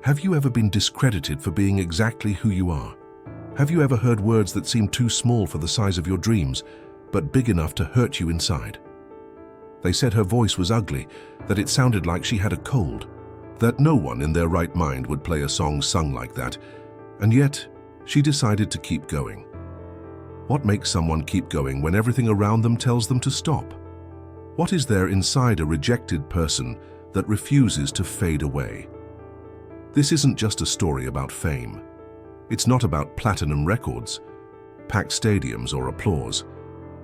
Have you ever been discredited for being exactly who you are? Have you ever heard words that seem too small for the size of your dreams, but big enough to hurt you inside? They said her voice was ugly, that it sounded like she had a cold, that no one in their right mind would play a song sung like that, and yet she decided to keep going. What makes someone keep going when everything around them tells them to stop? What is there inside a rejected person that refuses to fade away? This isn't just a story about fame. It's not about platinum records, packed stadiums, or applause.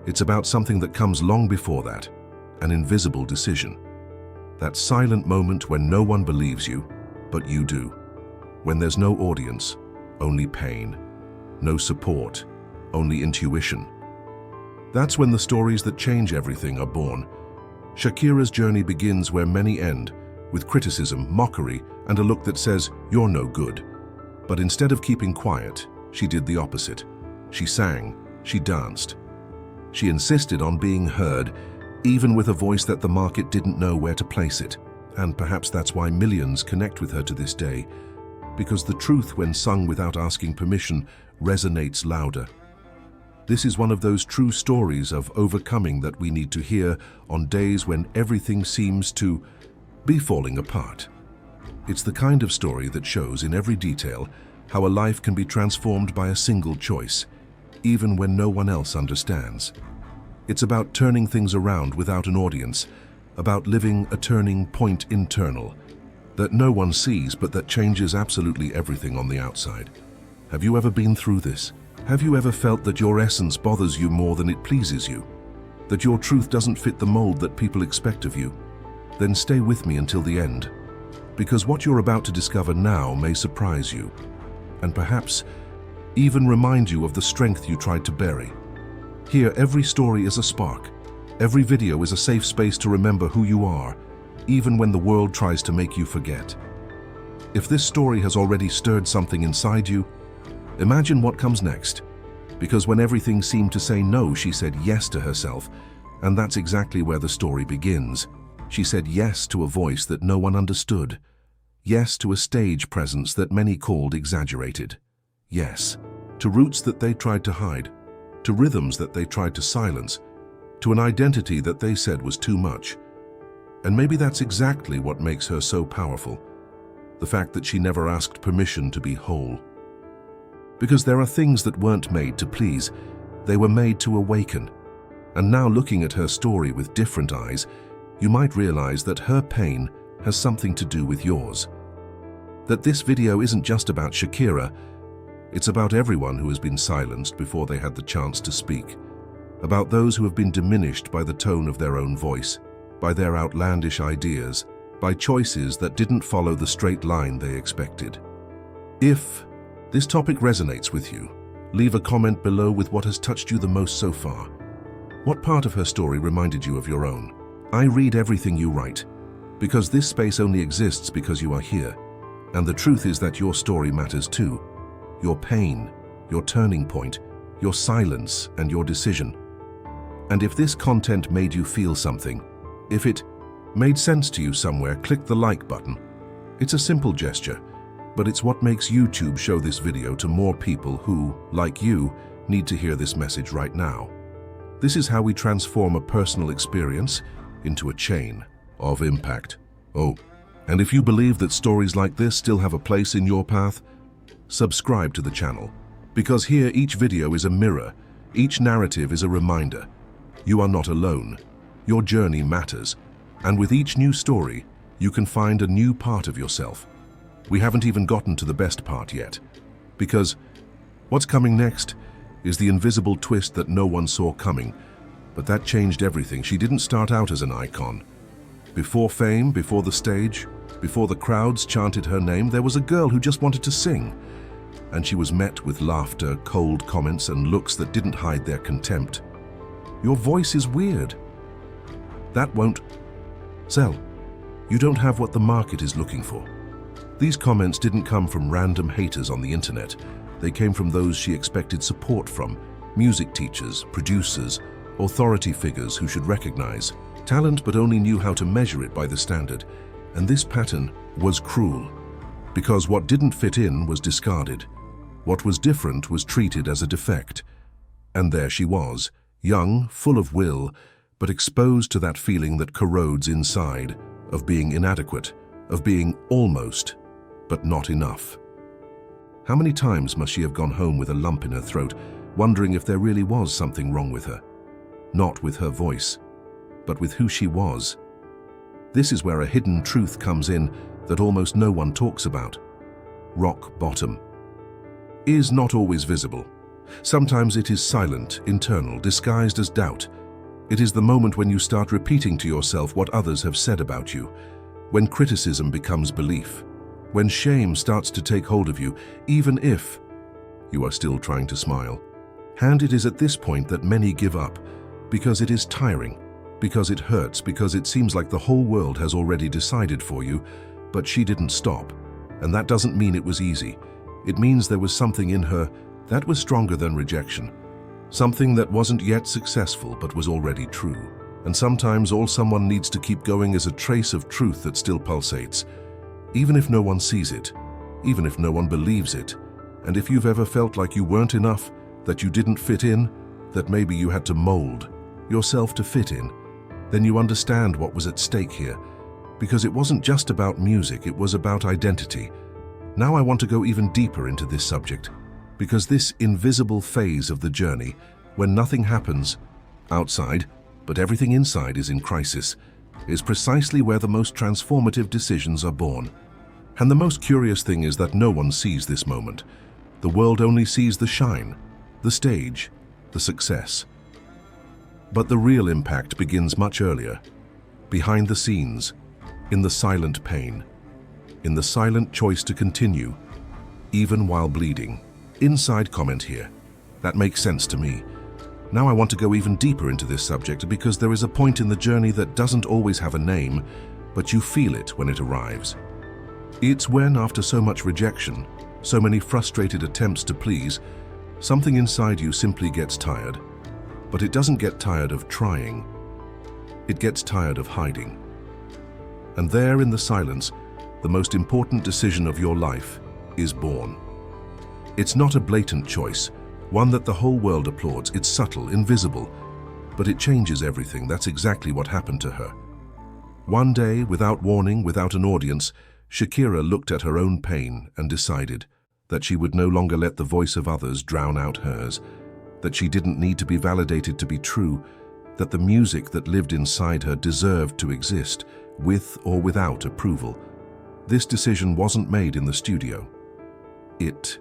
It's about something that comes long before that, an invisible decision. That silent moment when no one believes you, but you do. When there's no audience, only pain. No support, only intuition. That's when the stories that change everything are born. Shakira's journey begins where many end, with criticism, mockery, and a look that says, "You're no good." But instead of keeping quiet, she did the opposite. She sang, she danced. She insisted on being heard, even with a voice that the market didn't know where to place it. And perhaps that's why millions connect with her to this day, because the truth, when sung without asking permission, resonates louder. This is one of those true stories of overcoming that we need to hear on days when everything seems to be falling apart. It's the kind of story that shows in every detail how a life can be transformed by a single choice, even when no one else understands. It's about turning things around without an audience, about living a turning point internal, that no one sees but that changes absolutely everything on the outside. Have you ever been through this? Have you ever felt that your essence bothers you more than it pleases you? That your truth doesn't fit the mold that people expect of you? Then stay with me until the end, because what you're about to discover now may surprise you, and perhaps even remind you of the strength you tried to bury. Here, every story is a spark. Every video is a safe space to remember who you are, even when the world tries to make you forget. If this story has already stirred something inside you, imagine what comes next. Because when everything seemed to say no, she said yes to herself, and that's exactly where the story begins. She said yes to a voice that no one understood. Yes to a stage presence that many called exaggerated. Yes to roots that they tried to hide, to rhythms that they tried to silence, to an identity that they said was too much. And maybe that's exactly what makes her so powerful, the fact that she never asked permission to be whole. Because there are things that weren't made to please, they were made to awaken. And now, looking at her story with different eyes, you might realize that her pain has something to do with yours. That this video isn't just about Shakira, it's about everyone who has been silenced before they had the chance to speak. About those who have been diminished by the tone of their own voice, by their outlandish ideas, by choices that didn't follow the straight line they expected. If this topic resonates with you, leave a comment below with what has touched you the most so far. What part of her story reminded you of your own? I read everything you write, because this space only exists because you are here. And the truth is that your story matters too. Your pain, your turning point, your silence, and your decision. And if this content made you feel something, if it made sense to you somewhere, click the like button. It's a simple gesture, but it's what makes YouTube show this video to more people who, like you, need to hear this message right now. This is how we transform a personal experience into a chain of impact. Oh, and if you believe that stories like this still have a place in your path, subscribe to the channel, because here each video is a mirror, each narrative is a reminder. You are not alone. Your journey matters, and with each new story, you can find a new part of yourself. We haven't even gotten to the best part yet, because what's coming next is the invisible twist that no one saw coming, but that changed everything. She didn't start out as an icon. Before fame, before the stage, before the crowds chanted her name, there was a girl who just wanted to sing, and she was met with laughter, cold comments, and looks that didn't hide their contempt. Your voice is weird. That won't sell. You don't have what the market is looking for. These comments didn't come from random haters on the internet. They came from those she expected support from, music teachers, producers, authority figures who should recognize talent but only knew how to measure it by the standard. And this pattern was cruel. Because what didn't fit in was discarded. What was different was treated as a defect. And there she was, young, full of will, but exposed to that feeling that corrodes inside, of being inadequate, of being almost, but not enough. How many times must she have gone home with a lump in her throat, wondering if there really was something wrong with her? Not with her voice, but with who she was. This is where a hidden truth comes in that almost no one talks about. Rock bottom is not always visible. Sometimes it is silent, internal, disguised as doubt. It is the moment when you start repeating to yourself what others have said about you, when criticism becomes belief, when shame starts to take hold of you, even if you are still trying to smile. And it is at this point that many give up, because it is tiring, because it hurts, because it seems like the whole world has already decided for you, but she didn't stop. And that doesn't mean it was easy. It means there was something in her that was stronger than rejection. Something that wasn't yet successful but was already true. And sometimes all someone needs to keep going is a trace of truth that still pulsates. Even if no one sees it, even if no one believes it. And if you've ever felt like you weren't enough, that you didn't fit in, that maybe you had to mold yourself to fit in, then you understand what was at stake here. Because it wasn't just about music, it was about identity. Now I want to go even deeper into this subject, because this invisible phase of the journey, when nothing happens outside, but everything inside is in crisis, is precisely where the most transformative decisions are born. And the most curious thing is that no one sees this moment. The world only sees the shine, the stage, the success. But the real impact begins much earlier, behind the scenes, in the silent pain, in the silent choice to continue, even while bleeding. Inside comment here. That makes sense to me. Now I want to go even deeper into this subject because there is a point in the journey that doesn't always have a name, but you feel it when it arrives. It's when, after so much rejection, so many frustrated attempts to please, something inside you simply gets tired. But it doesn't get tired of trying. It gets tired of hiding. And there in the silence, the most important decision of your life is born. It's not a blatant choice, one that the whole world applauds. It's subtle, invisible, but it changes everything. That's exactly what happened to her. One day, without warning, without an audience, Shakira looked at her own pain and decided that she would no longer let the voice of others drown out hers, that she didn't need to be validated to be true, that the music that lived inside her deserved to exist, with or without approval. This decision wasn't made in the studio. It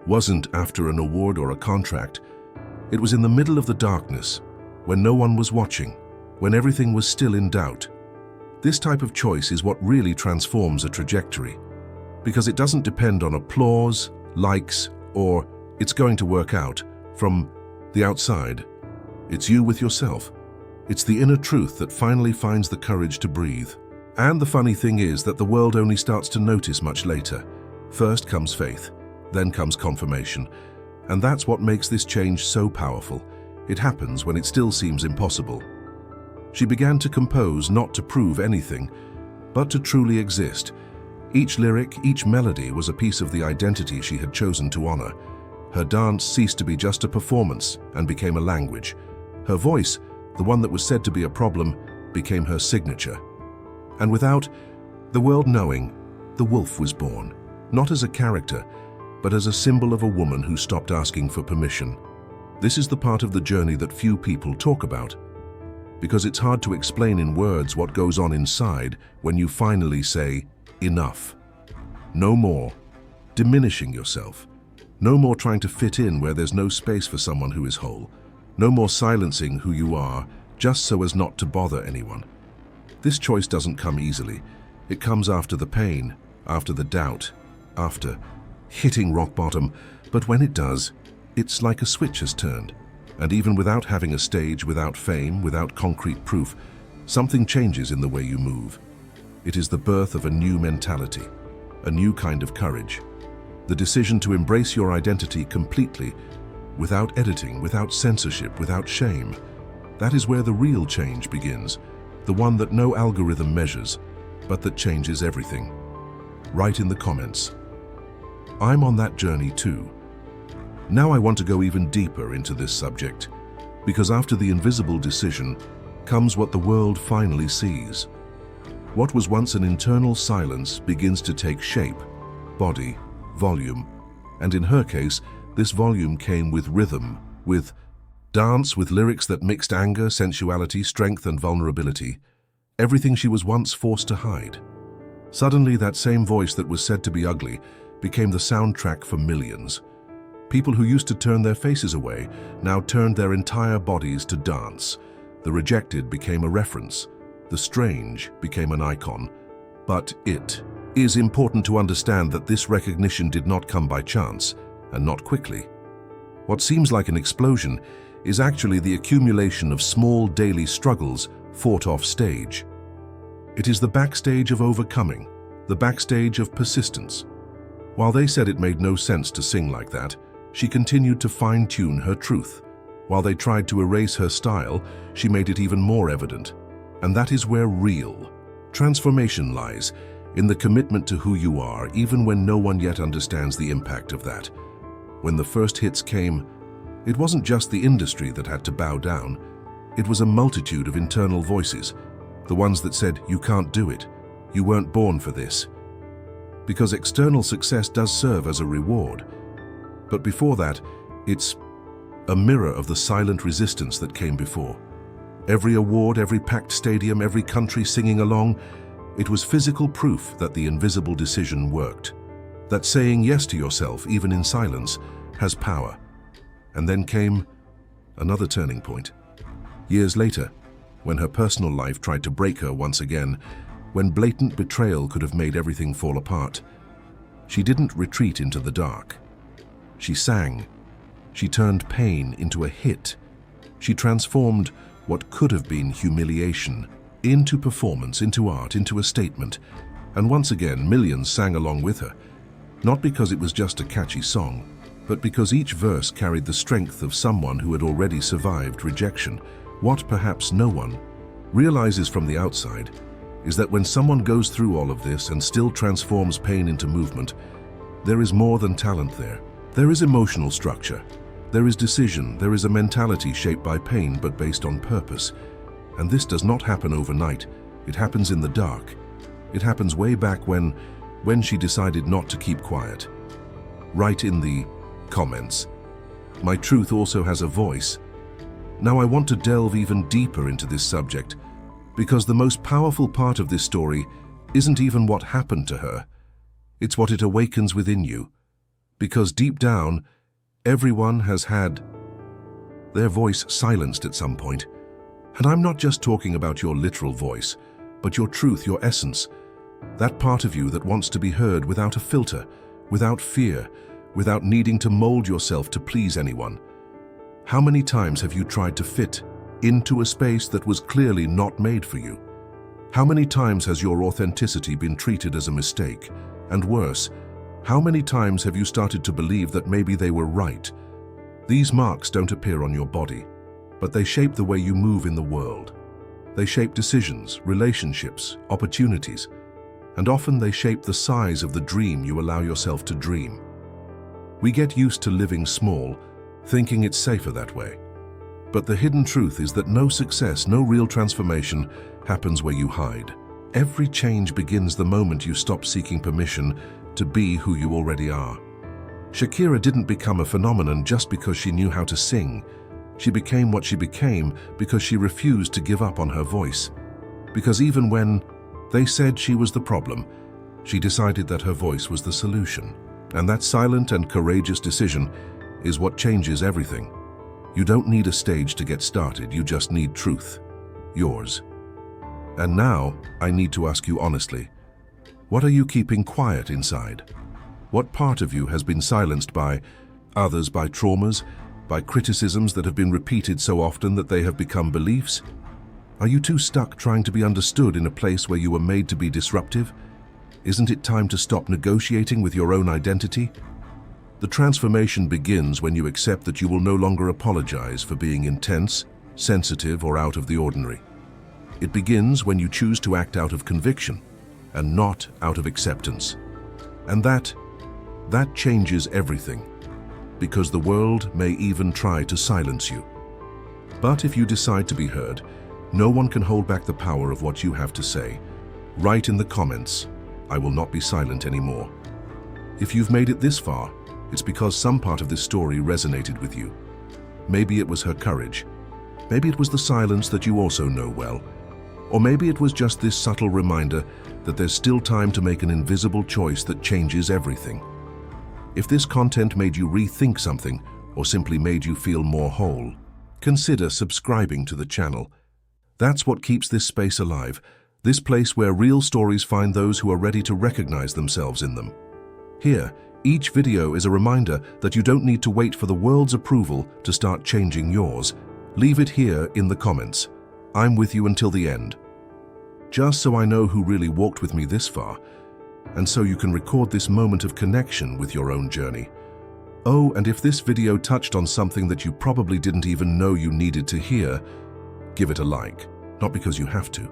wasn't after an award or a contract. It was in the middle of the darkness, when no one was watching, when everything was still in doubt. This type of choice is what really transforms a trajectory, because it doesn't depend on applause, likes, or it's going to work out from the outside. It's you with yourself. It's the inner truth that finally finds the courage to breathe. And the funny thing is that the world only starts to notice much later. First comes faith, then comes confirmation. And that's what makes this change so powerful. It happens when it still seems impossible. She began to compose not to prove anything, but to truly exist. Each lyric, each melody was a piece of the identity she had chosen to honor. Her dance ceased to be just a performance and became a language. Her voice, the one that was said to be a problem, became her signature. And without the world knowing, the wolf was born, not as a character, but as a symbol of a woman who stopped asking for permission. This is the part of the journey that few people talk about, because it's hard to explain in words what goes on inside when you finally say, enough. No more diminishing yourself. No more trying to fit in where there's no space for someone who is whole. No more silencing who you are just so as not to bother anyone. This choice doesn't come easily. It comes after the pain, after the doubt, after hitting rock bottom. But when it does, it's like a switch has turned. And even without having a stage, without fame, without concrete proof, something changes in the way you move. It is the birth of a new mentality, a new kind of courage. The decision to embrace your identity completely, without editing, without censorship, without shame. That is where the real change begins, the one that no algorithm measures, but that changes everything. Write in the comments. I'm on that journey too. Now I want to go even deeper into this subject, because after the invisible decision comes what the world finally sees. What was once an internal silence begins to take shape, body, volume, and in her case, this volume came with rhythm, with dance, with lyrics that mixed anger, sensuality, strength, and vulnerability, everything she was once forced to hide. Suddenly, that same voice that was said to be ugly became the soundtrack for millions. People who used to turn their faces away now turned their entire bodies to dance. The rejected became a reference. The strange became an icon. But it is important to understand that this recognition did not come by chance, and not quickly. What seems like an explosion is actually the accumulation of small daily struggles fought off stage. It is the backstage of overcoming, the backstage of persistence. While they said it made no sense to sing like that, she continued to fine-tune her truth. While they tried to erase her style, she made it even more evident. And that is where real transformation lies, in the commitment to who you are, even when no one yet understands the impact of that. When the first hits came, it wasn't just the industry that had to bow down. It was a multitude of internal voices, the ones that said, "You can't do it. You weren't born for this." Because external success does serve as a reward. But before that, it's a mirror of the silent resistance that came before. Every award, every packed stadium, every country singing along, it was physical proof that the invisible decision worked. That saying yes to yourself, even in silence, has power. And then came another turning point. Years later, when her personal life tried to break her once again, when blatant betrayal could have made everything fall apart, she didn't retreat into the dark. She sang. She turned pain into a hit. She transformed what could have been humiliation into performance, into art, into a statement. And once again, millions sang along with her, not because it was just a catchy song, but because each verse carried the strength of someone who had already survived rejection. What perhaps no one realizes from the outside is that when someone goes through all of this and still transforms pain into movement, there is more than talent there. There is emotional structure. There is decision. There is a mentality shaped by pain but based on purpose. And this does not happen overnight. It happens in the dark. It happens way back when she decided not to keep quiet. Write in the comments, "My truth also has a voice." Now I want to delve even deeper into this subject, because the most powerful part of this story isn't even what happened to her. It's what it awakens within you. Because deep down, everyone has had their voice silenced at some point. And I'm not just talking about your literal voice, but your truth, your essence. That part of you that wants to be heard without a filter, without fear, without needing to mold yourself to please anyone. How many times have you tried to fit into a space that was clearly not made for you? How many times has your authenticity been treated as a mistake? And worse, how many times have you started to believe that maybe they were right? These marks don't appear on your body, but they shape the way you move in the world. They shape decisions, relationships, opportunities, and often they shape the size of the dream you allow yourself to dream. We get used to living small, thinking it's safer that way. But the hidden truth is that no success, no real transformation happens where you hide. Every change begins the moment you stop seeking permission to be who you already are. Shakira didn't become a phenomenon just because she knew how to sing. She became what she became because she refused to give up on her voice. Because even when they said she was the problem, she decided that her voice was the solution. And that silent and courageous decision is what changes everything. You don't need a stage to get started, you just need truth. Yours. And now, I need to ask you honestly, what are you keeping quiet inside? What part of you has been silenced by others, by traumas, by criticisms that have been repeated so often that they have become beliefs? Are you too stuck trying to be understood in a place where you were made to be disruptive? Isn't it time to stop negotiating with your own identity? The transformation begins when you accept that you will no longer apologize for being intense, sensitive, or out of the ordinary. It begins when you choose to act out of conviction and not out of acceptance. And that changes everything, because the world may even try to silence you. But if you decide to be heard, no one can hold back the power of what you have to say. Write in the comments, "I will not be silent anymore." If you've made it this far, it's because some part of this story resonated with you. Maybe it was her courage. Maybe it was the silence that you also know well. Or maybe it was just this subtle reminder that there's still time to make an invisible choice that changes everything. If this content made you rethink something, or simply made you feel more whole, consider subscribing to the channel. That's what keeps this space alive, this place where real stories find those who are ready to recognize themselves in them. Here, each video is a reminder that you don't need to wait for the world's approval to start changing yours. Leave it here in the comments. I'm with you until the end. Just so I know who really walked with me this far, and so you can record this moment of connection with your own journey. Oh, and if this video touched on something that you probably didn't even know you needed to hear, give it a like, not because you have to,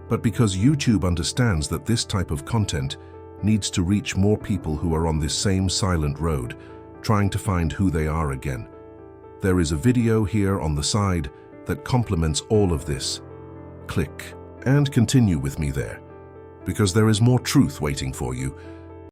but because YouTube understands that this type of content needs to reach more people who are on this same silent road, trying to find who they are again. There is a video here on the side that complements all of this. Click and continue with me there, because there is more truth waiting for you.